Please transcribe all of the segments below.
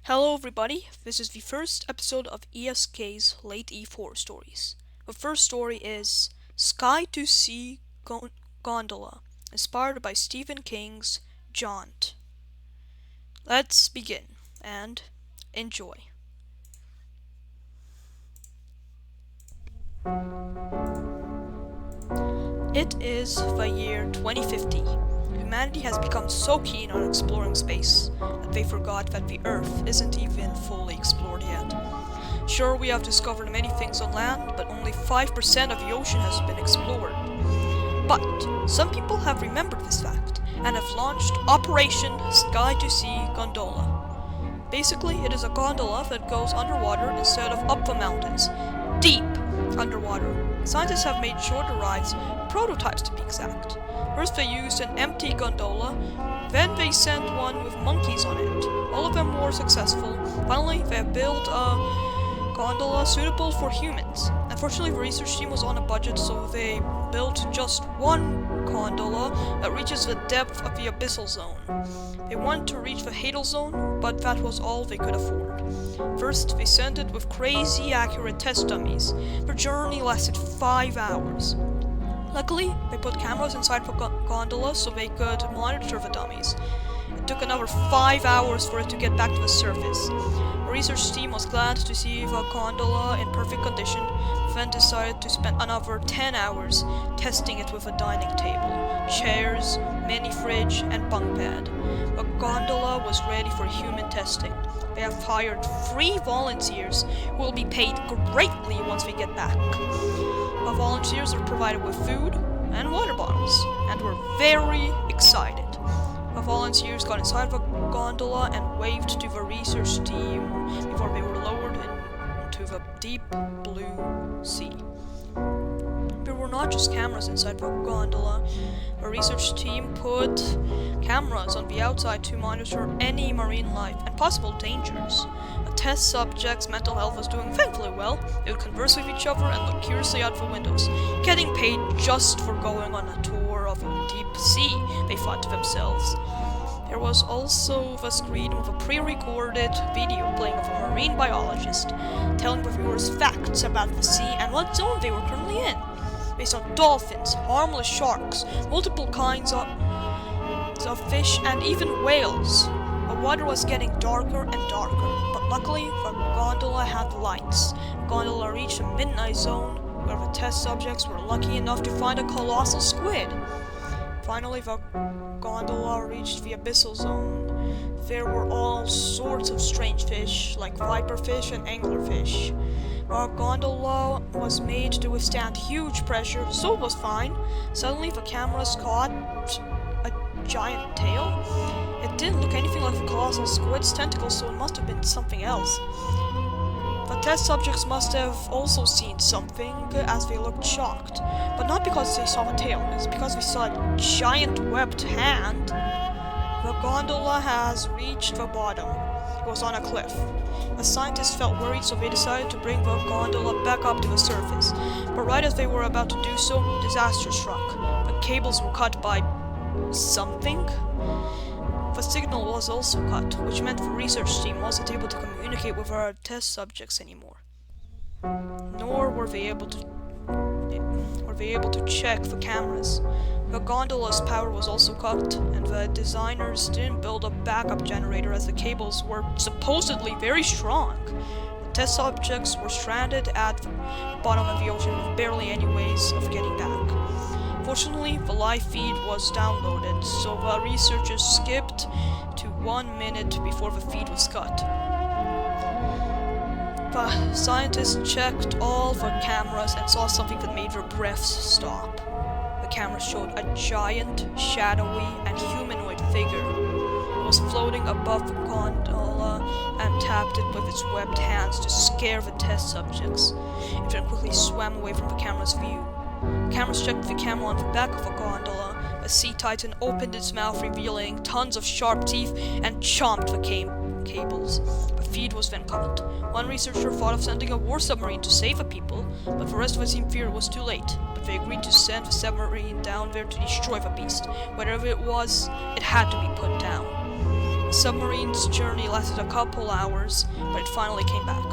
Hello everybody, this is the first episode of ESK's Late E4 stories. The first story is Sky to Sea Gondola, inspired by Stephen King's Jaunt. Let's begin, and enjoy. It is the year 2050. Humanity has become so keen on exploring space that they forgot that the Earth isn't even fully explored yet. Sure, we have discovered many things on land, but only 5% of the ocean has been explored. But some people have remembered this fact and have launched Operation Sky to Sea Gondola. Basically, it is a gondola that goes underwater instead of up the mountains, deep underwater. Scientists have made shorter rides, prototypes to be exact. First they used an empty gondola, then they sent one with monkeys on it. All of them were successful. Finally, they built a gondola suitable for humans. Unfortunately, the research team was on a budget, so they built just one gondola that reaches the depth of the abyssal zone. They wanted to reach the hadal zone, but that was all they could afford. First, they sent it with crazy accurate test dummies. Their journey lasted 5 hours. Luckily, they put cameras inside the gondola so they could monitor the dummies. It took another 5 hours for it to get back to the surface. The research team was glad to see the gondola in perfect condition, then decided to spend another 10 hours testing it with a dining table, chairs, mini fridge, and bunk bed. The gondola was ready for human testing. They have hired 3 volunteers who will be paid greatly once they get back. The volunteers are provided with food and water bottles, and were very excited. The volunteers got inside the gondola and waved to the research team before they were lowered into the deep blue sea. There were not just cameras inside the gondola. The research team put cameras on the outside to monitor any marine life and possible dangers. The test subjects' mental health was doing thankfully well. They would converse with each other and look curiously out the windows, getting paid just for going on a tour of a deep sea, they thought to themselves. There was also the screen with a pre-recorded video playing of a marine biologist, telling the viewers facts about the sea and what zone they were currently in. They saw dolphins, harmless sharks, multiple kinds of fish, and even whales. The water was getting darker and darker, but luckily the gondola had lights. The gondola reached the midnight zone, where the test subjects were lucky enough to find a colossal squid. Finally, the gondola reached the abyssal zone. There were all sorts of strange fish, like viperfish and anglerfish. Our gondola was made to withstand huge pressure, so it was fine. Suddenly, the cameras caught a giant tail. It didn't look anything like the colossal squid's tentacles, so it must have been something else. The test subjects must have also seen something, as they looked shocked. But not because they saw the tail, it's because they saw a giant webbed hand. The gondola has reached the bottom. It was on a cliff. The scientists felt worried, so they decided to bring the gondola back up to the surface. But right as they were about to do so, disaster struck. The cables were cut by something. The signal was also cut, which meant the research team wasn't able to communicate with our test subjects anymore. Nor were they able to check the cameras. The gondola's power was also cut, and the designers didn't build a backup generator as the cables were supposedly very strong. The test subjects were stranded at the bottom of the ocean with barely any ways of getting back. Fortunately, the live feed was downloaded, so the researchers skipped to 1 minute before the feed was cut. The scientists checked all the cameras and saw something that made their breaths stop. The camera showed a giant, shadowy, and humanoid figure. It was floating above the gondola and tapped it with its webbed hands to scare the test subjects. It then quickly swam away from the camera's view. Cameras checked the camera on the back of the gondola. A sea titan opened its mouth, revealing tons of sharp teeth, and chomped the cables. The feed was then cut. One researcher thought of sending a war submarine to save the people, but the rest of the team feared it was too late. But they agreed to send the submarine down there to destroy the beast. Whatever it was, it had to be put down. submarine's journey lasted a couple hours, but it finally came back.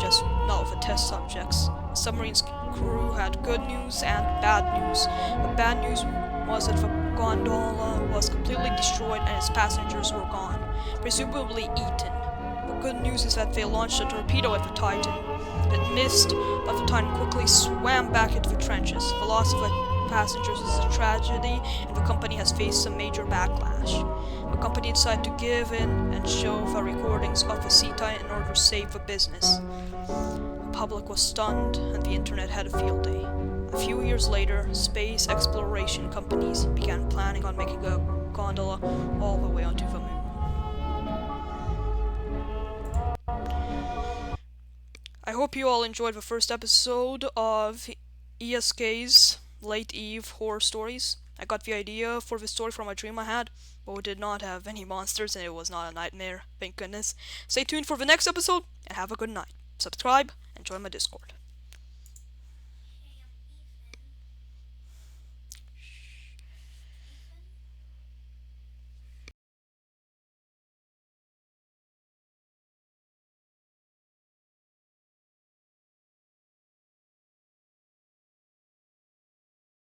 Just not with the test subjects. The submarine's crew had good news and bad news. The bad news was that the gondola was completely destroyed and its passengers were gone, presumably eaten. The good news is that they launched a torpedo at the Titan. It missed, but the Titan quickly swam back into the trenches. The loss of the passengers is a tragedy, and the company has faced some major backlash. The company decided to give in and show the recordings of the Sea Titan in order to save the business. The public was stunned, and the internet had a field day. A few years later, space exploration companies began planning on making a gondola all the way onto the moon. I hope you all enjoyed the first episode of ESK's Late Eve Horror Stories. I got the idea for the story from a dream I had, but it did not have any monsters and it was not a nightmare, thank goodness. Stay tuned for the next episode and have a good night. Subscribe and join my Discord.